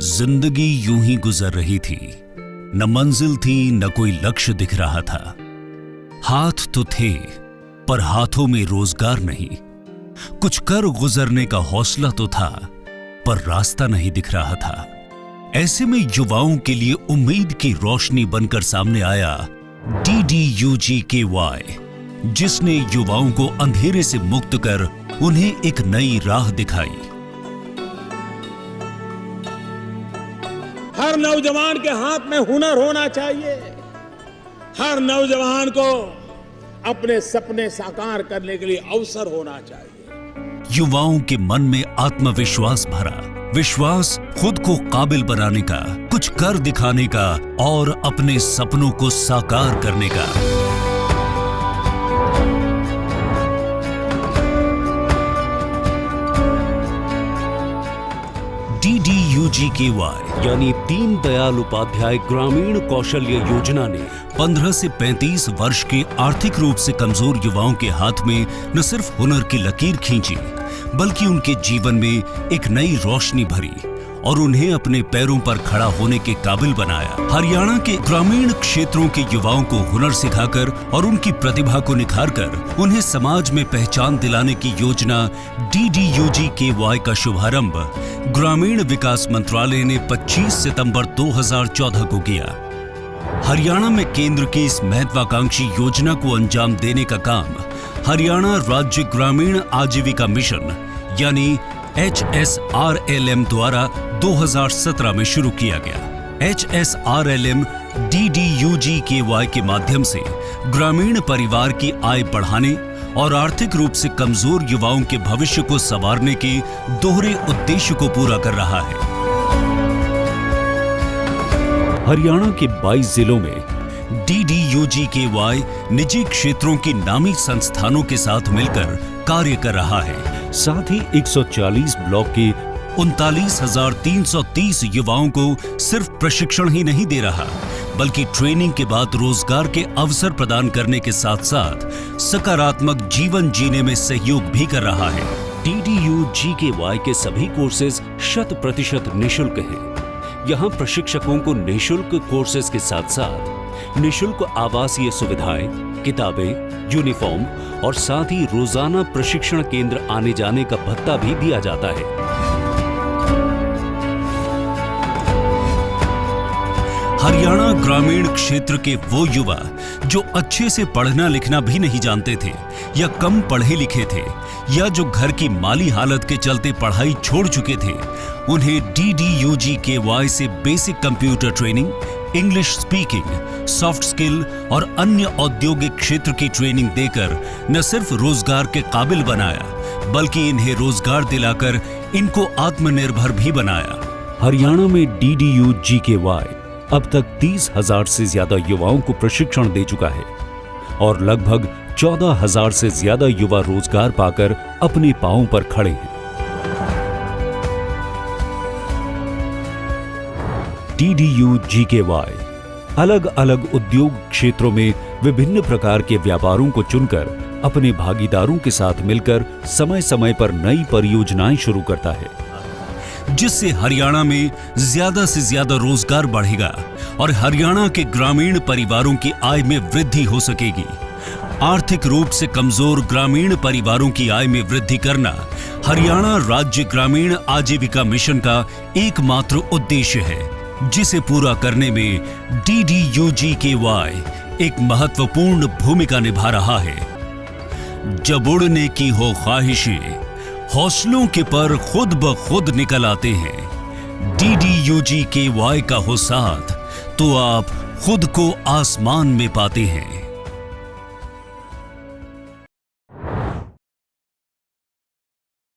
जिंदगी यूं ही गुजर रही थी। न मंजिल थी न कोई लक्ष्य दिख रहा था। हाथ तो थे पर हाथों में रोजगार नहीं। कुछ कर गुजरने का हौसला तो था पर रास्ता नहीं दिख रहा था। ऐसे में युवाओं के लिए उम्मीद की रोशनी बनकर सामने आया DDUGKY, जिसने युवाओं को अंधेरे से मुक्त कर उन्हें एक नई राह दिखाई। हर नौजवान के हाथ में हुनर होना चाहिए। हर नौजवान को अपने सपने साकार करने के लिए अवसर होना चाहिए। युवाओं के मन में आत्मविश्वास भरा, विश्वास खुद को काबिल बनाने का, कुछ कर दिखाने का और अपने सपनों को साकार करने का। DDUGKY यानी दीन दयाल उपाध्याय ग्रामीण कौशल्य योजना ने 15 से 35 वर्ष के आर्थिक रूप से कमजोर युवाओं के हाथ में न सिर्फ हुनर की लकीर खींची, बल्कि उनके जीवन में एक नई रोशनी भरी और उन्हें अपने पैरों पर खड़ा होने के काबिल बनाया। हरियाणा के ग्रामीण क्षेत्रों के युवाओं को हुनर सिखाकर और उनकी प्रतिभा को निखारकर उन्हें समाज में पहचान दिलाने की योजना DDUGKY का शुभारंभ ग्रामीण विकास मंत्रालय ने 25 सितंबर 2014 को किया। हरियाणा में केंद्र की इस महत्वाकांक्षी योजना को अंजाम देने का काम हरियाणा राज्य ग्रामीण आजीविका मिशन यानी HSRLM द्वारा 2017 में शुरू किया गया। HSRLM DDUGKY के माध्यम से ग्रामीण परिवार की आय बढ़ाने और आर्थिक रूप से कमजोर युवाओं के भविष्य को संवारने के दोहरे उद्देश्य को पूरा कर रहा है। हरियाणा के 22 जिलों में DDUGKY निजी क्षेत्रों की नामी संस्थानों के साथ मिलकर कार्य कर रहा है। साथ ही 140 ब्लॉक के 39,330 युवाओं को सिर्फ प्रशिक्षण ही नहीं दे रहा, बल्कि ट्रेनिंग के बाद रोजगार के अवसर प्रदान करने के साथ साथ सकारात्मक जीवन जीने में सहयोग भी कर रहा है। DDUGKY के सभी कोर्सेज 100% निःशुल्क हैं। यहाँ प्रशिक्षकों को निःशुल्क कोर्सेज के साथ साथ निःशुल्क आवासीय सुविधाएं, किताबें, यूनिफॉर्म और साथ ही रोजाना प्रशिक्षण केंद्र आने जाने का भत्ता भी दिया जाता है। हरियाणा ग्रामीण क्षेत्र के वो युवा जो अच्छे से पढ़ना लिखना भी नहीं जानते थे या कम पढ़े लिखे थे या जो घर की माली हालत के चलते पढ़ाई छोड़ चुके थे, उन्हें DDUGKY से basic computer training, English speaking, soft skill और अन्य औद्योगिक क्षेत्र की ट्रेनिंग देकर न सिर्फ रोजगार के काबिल बनाया, बल्कि इन्हें रोजगार दिलाकर इनको आत्मनिर्भर भी बनाया। हरियाणा में DDUGKY अब तक 30,000 से ज्यादा युवाओं को प्रशिक्षण दे चुका है और लगभग 14,000 से ज्यादा युवा रोजगार पाकर अपने पांवों पर खड़े हैं। DDUGKY अलग अलग उद्योग क्षेत्रों में विभिन्न प्रकार के व्यापारों को चुनकर अपने भागीदारों के साथ मिलकर समय समय पर नई परियोजनाएं शुरू करता है, जिससे हरियाणा में ज्यादा से ज्यादा रोजगार बढ़ेगा और हरियाणा के ग्रामीण परिवारों की आय में वृद्धि हो सकेगी। आर्थिक रूप से कमजोर ग्रामीण परिवारों की आय में वृद्धि करना हरियाणा राज्य ग्रामीण आजीविका मिशन का एकमात्र उद्देश्य है, जिसे पूरा करने में DDUGKY एक महत्वपूर्ण भूमिका निभा रहा है। जब उड़ने की हो ख्वाहिशें, हौसलों के पर खुद ब खुद निकल आते हैं। DDUGKY का हो साथ तो आप खुद को आसमान में पाते हैं।